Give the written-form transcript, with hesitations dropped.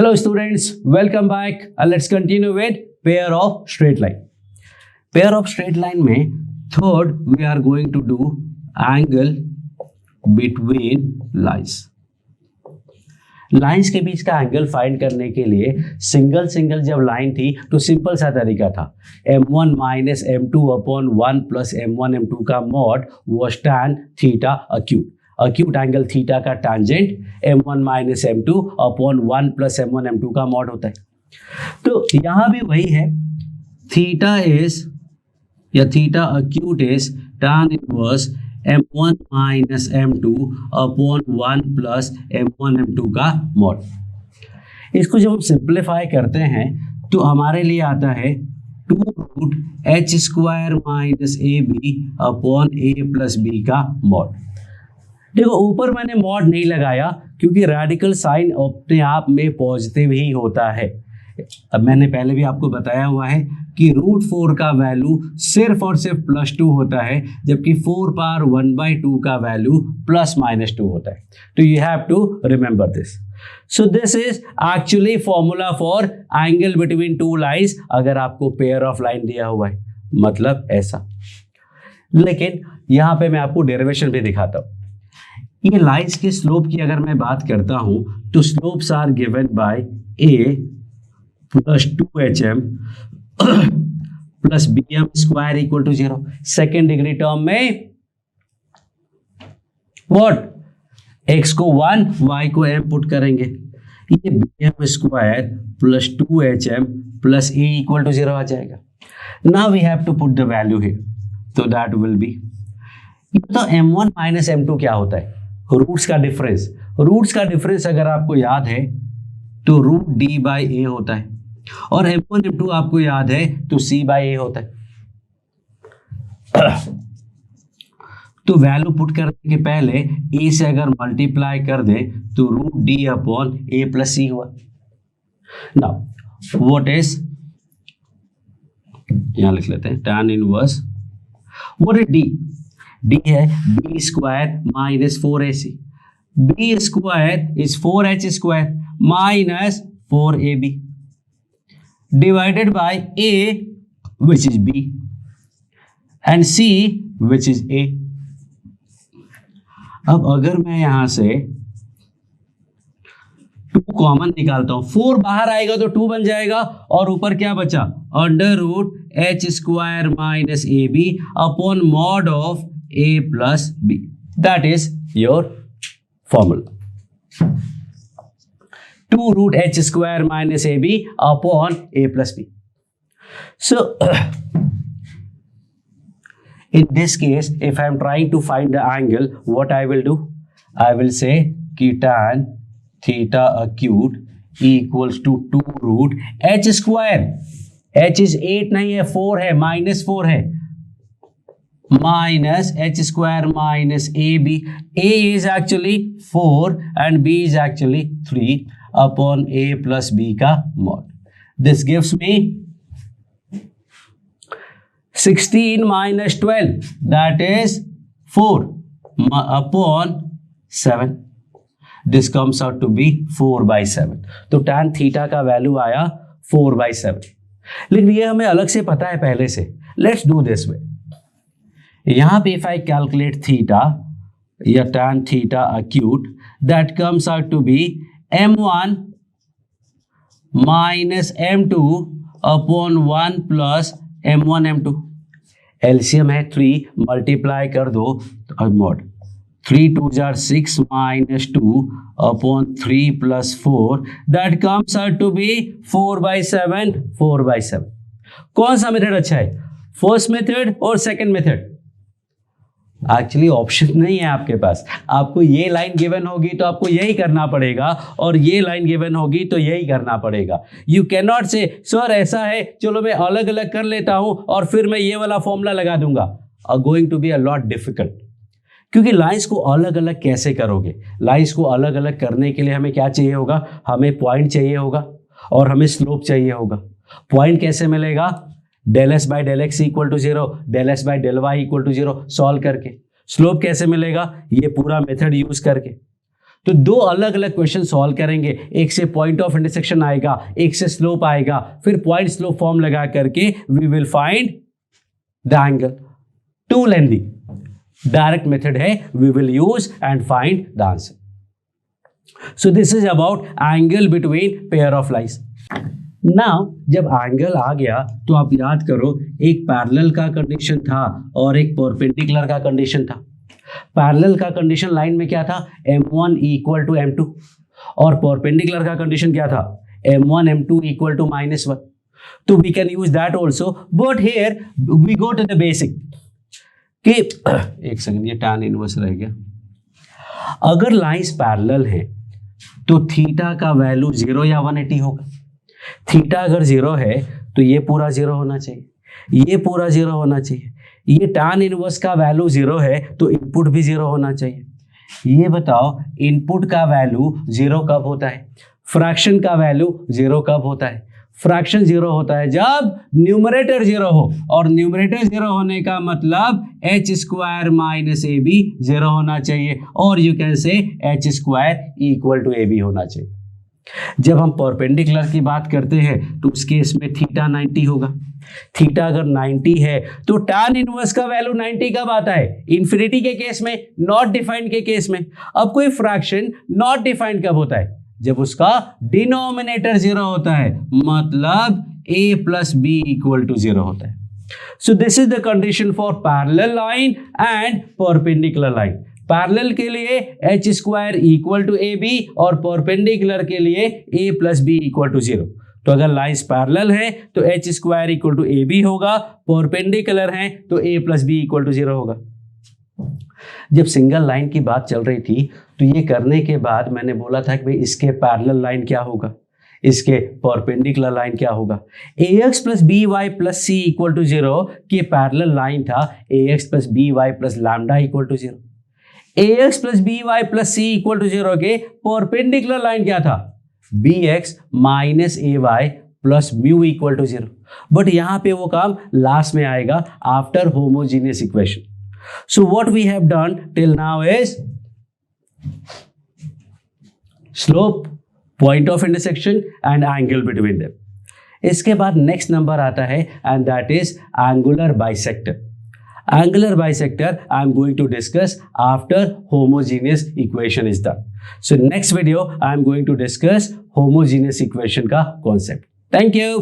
Hello students, welcome back. Let's continue with pair of straight line. Pair of straight line में third we are going to do angle between lines. Lines के बीच का angle find करने के लिए single जब line थी तो simple सा तरीका था m1 minus m2 upon 1 plus m1 m2 का mod was tan theta acute angle theta का tangent m1 minus m2 upon 1 plus m1 m2 का मॉड होता है। तो यहाँ भी वही है, theta acute is tan inverse m1 minus m2 upon 1 plus m1 m2 का मॉड। इसको जब हम सिंप्लीफाई करते हैं तो हमारे लिए आता है 2 root h square minus a b upon a plus b का मॉड। देखो ऊपर मैंने मॉड नहीं लगाया क्योंकि रेडिकल साइन अपने आप में पॉजिटिव ही होता है। अब मैंने पहले भी आपको बताया हुआ है कि √4 का वैल्यू सिर्फ और सिर्फ +2 होता है, जबकि 4 पावर 1/2 का वैल्यू +-2 होता है। तो you have to remember this. So this is actually formula for angle between two lines अगर आपको पेयर ऑफ लाइन दिया हुआ है, मतलब ऐसा। लेकिन यहाँ पे मैं आपको डेरिवेशन भी दिखाता हूँ। ये लाइंस के स्लोप की अगर मैं बात करता हूँ तो slopes are given by a plus 2hm plus bm square equal to 0। Second degree term में व्हाट, x को 1 y को m पुट करेंगे, ये bm square plus 2hm plus a equal to 0 आ जाएगा। Now we have to put the value here, तो that will be, तो m1 minus m2 क्या होता है, रूट्स का डिफरेंस अगर आपको याद है तो √d/a होता है, और m1 m2 आपको याद है तो c/a होता है। तो वैल्यू पुट करने के पहले a से अगर मल्टीप्लाई कर दे तो √d/a प्लस c हुआ। नाउ व्हाट इज, यहां लिख लेते हैं tan inverse, what is d है b square minus 4ac, b square is 4h square minus 4ab divided by a which is b and c which is a। अब अगर मैं यहां से 2 कॉमन निकालता हूं, 4 बाहर आएगा तो 2 बन जाएगा, और ऊपर क्या बचा, √h square minus a b upon mod of a plus b, that is your formula, 2 √h square minus a b upon a plus b। So in this case if I am trying to find the angle, what I will do, I will say कि tan theta acute equals to 2 root h square, h is 8 नहीं है 4 है, -4 है, minus h square minus a b, a is actually 4 and b is actually 3 upon a plus b का mod. This gives me 16 minus 12 that is 4 upon 7, this comes out to be 4/7। तो tan theta का value आया 4/7, लेकिन ये हमें अलग से पता है पहले से। लेट्स डू दिस वे, यहां पे इफ आई कैलकुलेट थीटा या tan theta acute, that comes out to be m1 minus m2 upon 1 plus m1 m2। LCM है 3, मल्टीप्लाई कर दो तो मॉड 3 2 जार 6 minus 2 upon 3 plus 4, that comes out to be 4/7। कौन सा मेथड अच्छा है, फर्स्ट मेथड और सेकंड मेथड? एक्चुअली ऑप्शन नहीं है आपके पास, आपको ये लाइन गिवन होगी तो आपको यही करना पड़ेगा, और ये लाइन गिवन होगी तो यही करना पड़ेगा। यू कैन नॉट से सर ऐसा है चलो मैं अलग अलग कर लेता हूं और फिर मैं ये वाला फॉर्मूला लगा दूंगा, are going to be a lot difficult. क्योंकि लाइंस को अलग अलग कैसे करोगे, लाइंस को अलग अलग करने के लिए हमें क्या चाहिए होगा, हमें पॉइंट चाहिए होगा और हमें स्लोप चाहिए होगा। पॉइंट कैसे मिलेगा, del s by del x equal to 0, del s by del y equal to 0 solve करके। स्लोप कैसे मिलेगा, ये पूरा मेथड यूज करके। तो दो अलग अलग क्वेश्चन सॉल्व करेंगे, एक से पॉइंट ऑफ इंटरसेक्शन आएगा, एक से स्लोप आएगा, फिर पॉइंट स्लोप फॉर्म लगा करके we will find the angle. Too lengthy direct method है, we will use and find the answer. So this is about angle between pair of lines. Now जब angle आ गया तो आप याद करो, एक पैरेलल का कंडीशन था और एक परपेंडिकुलर का कंडीशन था। पैरेलल का कंडीशन लाइन में क्या था, m1 इक्वल टू m2, और परपेंडिकुलर का कंडीशन क्या था, m1 m2 इक्वल टू -1। तो we can use that also, but here we go to the basic कि एक सेकंड, ये tan इनवर्स रह गया। अगर लाइंस पैरेलल हैं तो थीटा का वैल्यू 0 या 180 होगा। थीटा अगर 0 है तो ये पूरा 0 होना चाहिए, ये पूरा 0 होना चाहिए, ये tan इनवर्स का वैल्यू 0 है तो इनपुट भी 0 होना चाहिए। ये बताओ इनपुट का वैल्यू 0 कब होता है, फ्रैक्शन का वैल्यू 0 कब होता है? फ्रैक्शन 0 होता है जब न्यूमरेटर 0 हो, और न्यूमरेटर 0 होने का मतलब h square minus a b 0 होना चाहिए, और you can say h square equal to a b होना चाहिए। जब हम परपेंडिकुलर की बात करते हैं तो उस केस में थीटा 90 होगा। थीटा अगर 90 है तो tan इनवर्स का वैल्यू 90 कब आता है, इन्फिनिटी के केस में, नॉट डिफाइंड के केस में। अब कोई फ्रैक्शन नॉट डिफाइंड कब होता है, जब उसका डिनोमिनेटर 0 होता है, मतलब a plus b equal to 0 होता है। So this is the condition for parallel line and perpendicular line. Parallel के लिए h square equal to a b, और परपेंडिकुलर के लिए a plus b equal to 0। तो अगर लाइंस पैरेलल है तो h square equal to a b होगा, परपेंडिकुलर है तो a plus b equal to 0 होगा। जब सिंगल लाइन की बात चल रही थी तो ये करने के बाद मैंने बोला था कि भाई इसके पैरेलल लाइन क्या होगा, इसके परपेंडिकुलर लाइन क्या होगा। ax plus b y plus c equal to 0 के पैरेलल लाइन था ax plus b y plus lambda equal to 0। ax plus b y plus c equal to 0 के परपेंडिकुलर लाइन क्या था, bx minus a y plus mu equal to 0। But यहां पे वो काम last में आएगा after homogeneous equation. So what we have done till now is slope, point of intersection and angle between them. इसके बाद नेक्स्ट नंबर आता है and that is angular bisector. Angular bisector I am going to discuss after homogeneous equation is done. So next video I am going to discuss homogeneous equation का concept. Thank you.